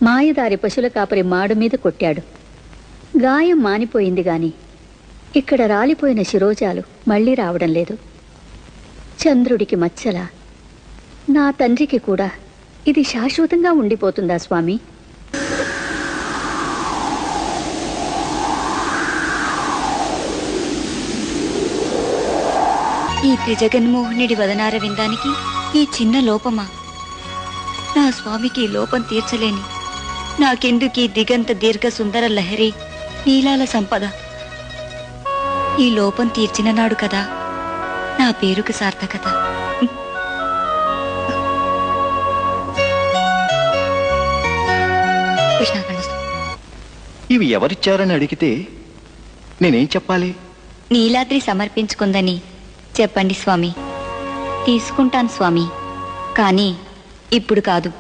మాయదారి పశుల కాపరి మాడు మీద కొట్టాడు. గాయం మానిపోయింది గాని ఇక్కడ రాలిపోయిన శిరోజాలు మళ్ళీ రావడం లేదు. చంద్రుడికి మచ్చలా నా తండ్రికి కూడా ఇది శాశ్వతంగా ఉండిపోతుందా స్వామి? ఈ త్రిజగన్మోహనుడి వదనార విందానికి ఈ చిన్న లోపమా? నా స్వామికి లోపం తీర్చలేని నాకెందుకీ దిగంత దీర్ఘ సుందర లహరి నీలాల సంపద? ఈ లోపం తీర్చిన నాడు కదా నా పేరుకు సార్థకత. ఇవి ఎవరిచ్చారని అడిగితే నేనేం చెప్పాలి? నీలాద్రి సమర్పించుకుందని చెప్పండి స్వామి. తీసుకుంటాను స్వామి, కానీ ఇప్పుడు కాదు.